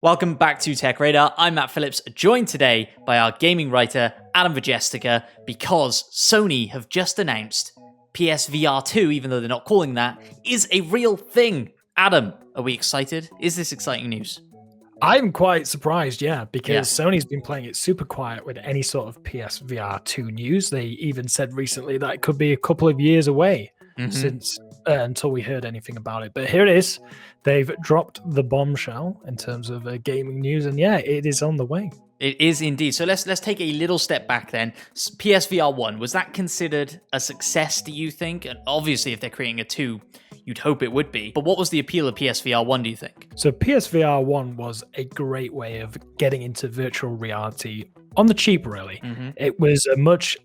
Welcome back to TechRadar. I'm Matt Phillips, joined today by our gaming writer, Adam Vajestica, because Sony have just announced PSVR 2, even though they're not calling that, is a real thing. Adam, are we excited? Is this exciting news? I'm quite surprised, because Sony's been playing it super quiet with any sort of PSVR 2 news. They even said recently that it could be a couple of years away since until we heard anything about it. But here it is. They've dropped the bombshell in terms of gaming news, and it is on the way. It is indeed. So let's take a little step back then. PSVR 1, was that considered a success, do you think? And obviously, if they're creating a 2, you'd hope it would be. But what was the appeal of PSVR 1, do you think? So PSVR 1 was a great way of getting into virtual reality on the cheap, really. It was a much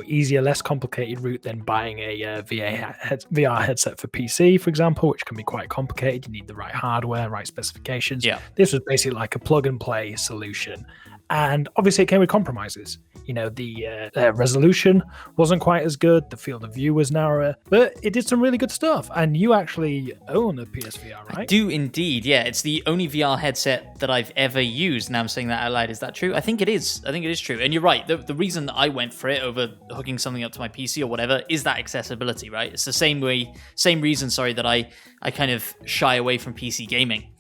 easier, less complicated route than buying a VR headset for PC, for example, which can be quite complicated. You need the right hardware, right specifications. This was basically like a plug and play solution. And obviously it came with compromises. The resolution wasn't quite as good. The field of view was narrower, but it did some really good stuff. And you actually own a PSVR, right? I do indeed, yeah. It's the only VR headset that I've ever used. Now I'm saying that out loud. Is that true? I think it is. I think it is true. And you're right. The reason that I went for it over hooking something up to my PC or whatever is that accessibility, right? It's the same reason, that I kind of shy away from PC gaming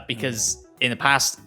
because in the past,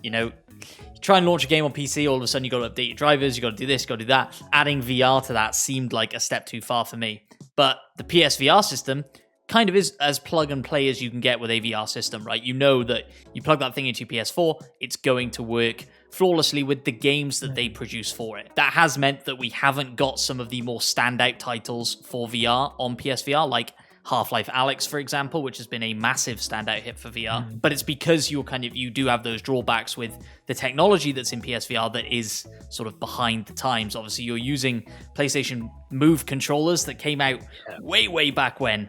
try and launch a game on PC, all of a sudden you got to update your drivers, you got to do this, you got to do that. Adding VR to that seemed like a step too far for me. But the PSVR system kind of is as plug and play as you can get with a VR system, right? You know that you plug that thing into your PS4, it's going to work flawlessly with the games that they produce for it. That has meant that we haven't got some of the more standout titles for VR on PSVR, like Half-Life Alyx, for example, which has been a massive standout hit for VR. But it's because you do have those drawbacks with the technology that's in PSVR that is sort of behind the times. Obviously, you're using PlayStation Move controllers that came out way back when.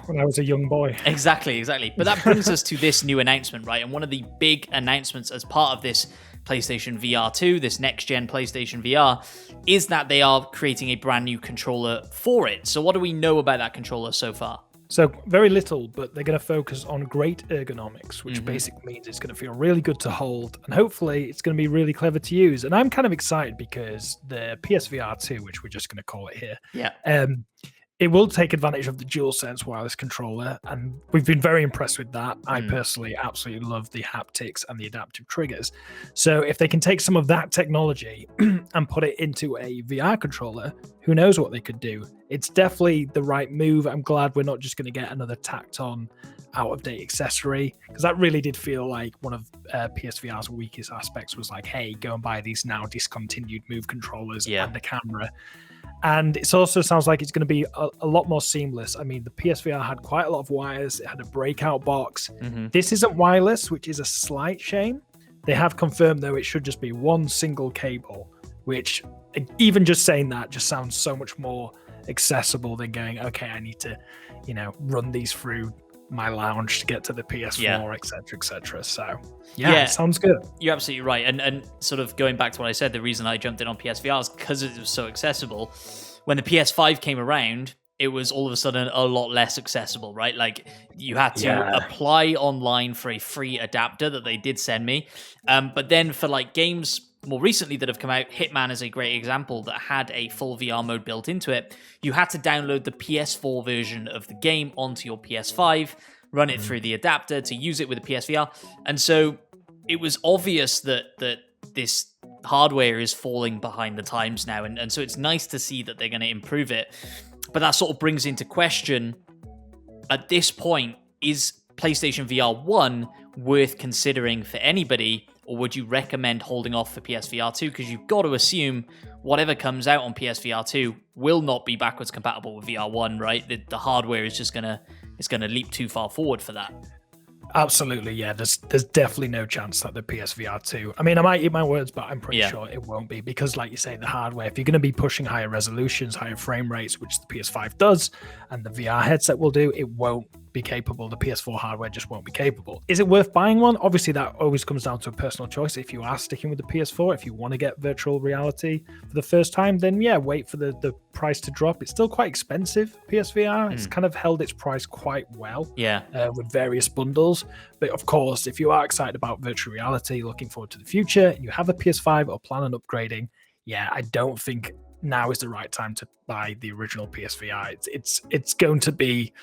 When I was a young boy. Exactly. But that brings us to this new announcement, right? And one of the big announcements as part of this PlayStation VR 2, this next-gen PlayStation VR, is that they are creating a brand new controller for it. So what do we know about that controller so far? So very little, but they're going to focus on great ergonomics, which basically means it's going to feel really good to hold, and hopefully it's going to be really clever to use. And I'm kind of excited because the PSVR 2, which we're just going to call it here, it will take advantage of the DualSense wireless controller, and we've been very impressed with that. I personally absolutely love the haptics and the adaptive triggers. So if they can take some of that technology and put it into a VR controller, who knows what they could do? It's definitely the right move. I'm glad we're not just going to get another tacked-on, out-of-date accessory, because that really did feel like one of PSVR's weakest aspects was like, hey, go and buy these now discontinued Move controllers and a camera. And it also sounds like it's going to be a lot more seamless. I mean, the PSVR had quite a lot of wires. It had a breakout box. This isn't wireless, which is a slight shame. They have confirmed, though, it should just be one single cable, which even just saying that just sounds so much more accessible than going, okay, I need to, run these through my lounge to get to the PS4, etc. So it sounds good. You're absolutely right. And sort of going back to what I said, the reason I jumped in on PSVR is because it was so accessible. When the PS5 came around, it was all of a sudden a lot less accessible, right? Like you had to apply online for a free adapter that they did send me. But then for like games more recently that have come out, Hitman is a great example that had a full VR mode built into it. You had to download the PS4 version of the game onto your PS5, run it through the adapter to use it with a PSVR. And so it was obvious that this hardware is falling behind the times now. And so it's nice to see that they're going to improve it. But that sort of brings into question, at this point, is PlayStation VR 1 worth considering for anybody, or would you recommend holding off for PSVR 2? Because you've got to assume whatever comes out on PSVR 2 will not be backwards compatible with VR 1, right? The hardware is just gonna leap too far forward for that. Absolutely, yeah. There's definitely no chance that the PSVR 2. I mean, I might eat my words, but I'm pretty sure it won't be, because, like you say, the hardware, if you're going to be pushing higher resolutions, higher frame rates, which the PS5 does, and the VR headset will do, it won't be capable. The PS4 hardware just won't be capable. Is it worth buying one? Obviously, that always comes down to a personal choice. If you are sticking with the PS4, if you want to get virtual reality for the first time, then yeah, wait for the price to drop. It's still quite expensive, PSVR. It's kind of held its price quite well with various bundles. But of course, if you are excited about virtual reality, looking forward to the future, and you have a PS5 or plan on upgrading, yeah, I don't think now is the right time to buy the original PSVR. It's going to be,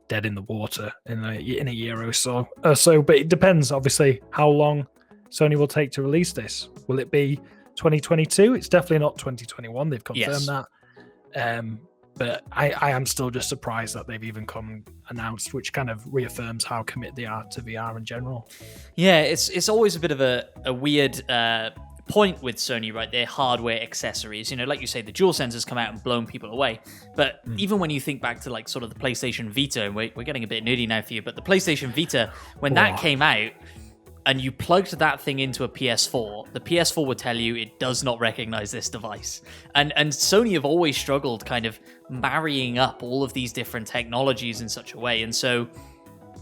dead in the water in a year or so. But it depends, obviously, how long Sony will take to release this. Will it be 2022? It's definitely not 2021. They've confirmed that. But I am still just surprised that they've even come announced, which kind of reaffirms how committed they are to VR in general. Yeah, it's always a bit of a weird point with Sony, right? Their hardware accessories, like you say, the DualSense has come out and blown people away. But even when you think back to like sort of the PlayStation Vita, and we're getting a bit nerdy now for you, but the PlayStation Vita, when that came out and you plugged that thing into a PS4, the PS4 would tell you it does not recognize this device. And Sony have always struggled kind of marrying up all of these different technologies in such a way. And so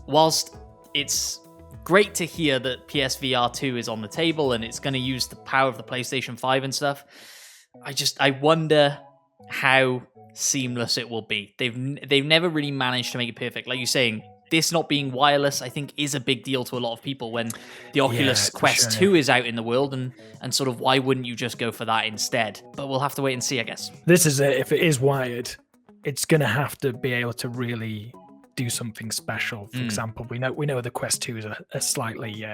whilst it's great to hear that PSVR 2 is on the table and it's going to use the power of the PlayStation 5 and stuff, I wonder how seamless it will be. They've never really managed to make it perfect. Like you're saying, this not being wireless, I think, is a big deal to a lot of people when the Oculus Quest 2 is out in the world, and sort of why wouldn't you just go for that instead? But we'll have to wait and see, I guess. This is it. If it is wired, it's going to have to be able to really do something special. For example, we know the Quest 2 is a slightly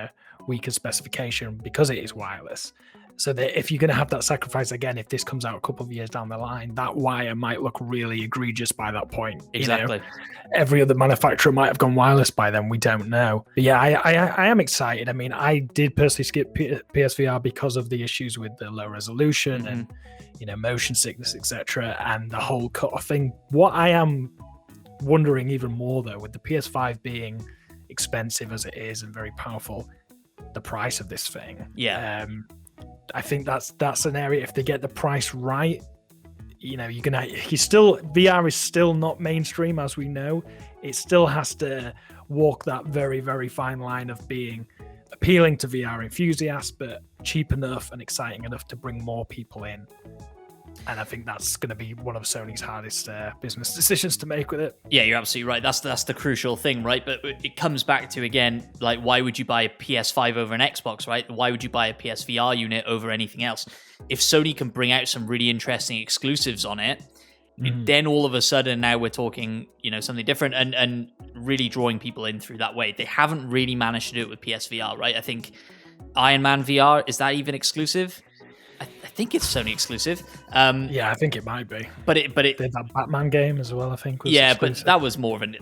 weaker specification because it is wireless. So that if you're going to have that sacrifice again, if this comes out a couple of years down the line, that wire might look really egregious by that point. Exactly. Every other manufacturer might have gone wireless by then. We don't know. But yeah, I am excited. I mean, I did personally skip PSVR because of the issues with the low resolution and motion sickness, etc., and the whole cut-off thing. What I am wondering even more though, with the PS5 being expensive as it is and very powerful, the price of this thing. I think that's an area, if they get the price right, VR is still not mainstream, as we know. It still has to walk that very, very fine line of being appealing to VR enthusiasts, but cheap enough and exciting enough to bring more people in. And I think that's going to be one of Sony's hardest business decisions to make with it. Yeah, you're absolutely right. That's the crucial thing, right? But it comes back to, again, like, why would you buy a PS5 over an Xbox, right? Why would you buy a PSVR unit over anything else? If Sony can bring out some really interesting exclusives on it, then all of a sudden now we're talking, something different and really drawing people in through that way. They haven't really managed to do it with PSVR, right? I think Iron Man VR, is that even exclusive? I think it's Sony exclusive. I think it might be. But it did that Batman game as well, I think. Was exclusive. But that was more of an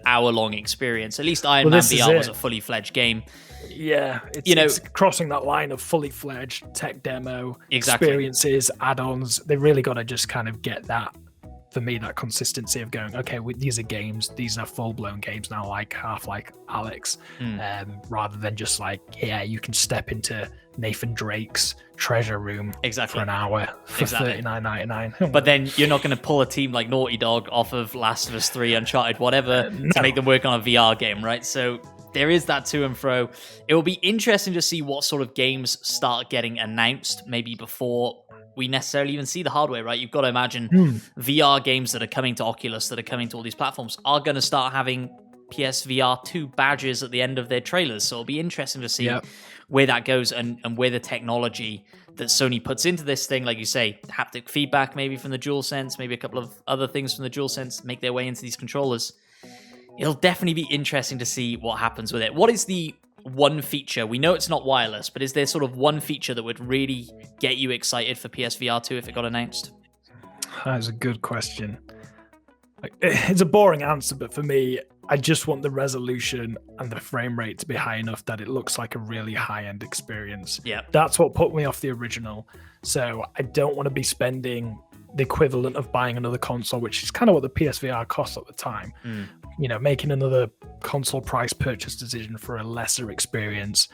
hour-long experience. At least Iron Man VR was a fully fledged game. Yeah, it's crossing that line of fully fledged tech demo experiences, add-ons. They really got to just kind of get that. For me, that consistency of going, okay, these are games, these are full-blown games now, like Half-Life Alyx, rather than just you can step into Nathan Drake's treasure room for an hour for $39.99. But then you're not going to pull a team like Naughty Dog off of Last of Us 3, Uncharted, whatever, to make them work on a VR game, right? So there is that to and fro. It will be interesting to see what sort of games start getting announced, maybe before we necessarily even see the hardware, right? You've got to imagine VR games that are coming to Oculus, that are coming to all these platforms, are going to start having PSVR 2 badges at the end of their trailers. So it'll be interesting to see where that goes and where the technology that Sony puts into this thing, like you say, haptic feedback maybe from the DualSense, maybe a couple of other things from the DualSense make their way into these controllers. It'll definitely be interesting to see what happens with it. What is the one feature, we know it's not wireless, but is there sort of one feature that would really get you excited for PSVR 2 if it got announced? That's a good question. It's a boring answer, but for me, I just want the resolution and the frame rate to be high enough that it looks like a really high-end experience. Yeah, that's what put me off the original. So I don't want to be spending the equivalent of buying another console, which is kind of what the PSVR cost at the time. Making another console price purchase decision for a lesser experience.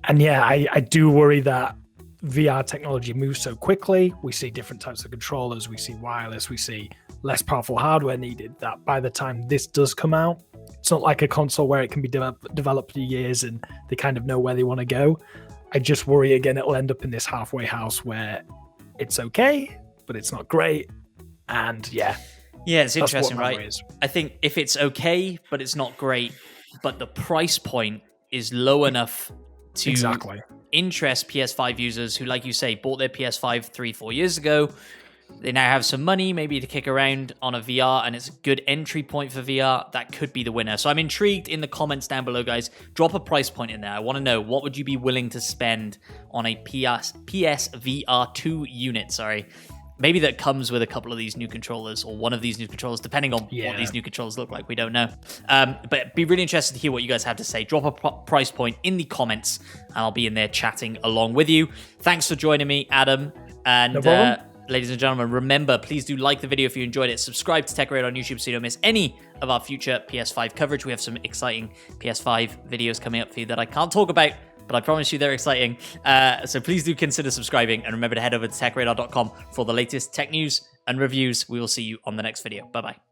And I do worry that VR technology moves so quickly. We see different types of controllers, we see wireless, we see less powerful hardware needed, that by the time this does come out, it's not like a console where it can be developed for years and they kind of know where they want to go. I just worry again it'll end up in this halfway house where it's okay, but it's not great. And yeah, it's interesting, right? I think if it's okay, but it's not great, but the price point is low enough to interest PS5 users who, like you say, bought their PS5 3-4 years ago. They now have some money maybe to kick around on a VR, and it's a good entry point for VR. That could be the winner. So I'm intrigued. In the comments down below, guys, drop a price point in there. I want to know, what would you be willing to spend on a PSVR 2 unit? Maybe that comes with a couple of these new controllers, or one of these new controllers, depending on what these new controllers look like. We don't know. But be really interested to hear what you guys have to say. Drop a price point in the comments, and I'll be in there chatting along with you. Thanks for joining me, Adam. And no problem. Ladies and gentlemen, remember, please do like the video if you enjoyed it. Subscribe to TechRadar on YouTube so you don't miss any of our future PS5 coverage. We have some exciting PS5 videos coming up for you that I can't talk about, but I promise you they're exciting. So please do consider subscribing, and remember to head over to techradar.com for the latest tech news and reviews. We will see you on the next video. Bye-bye.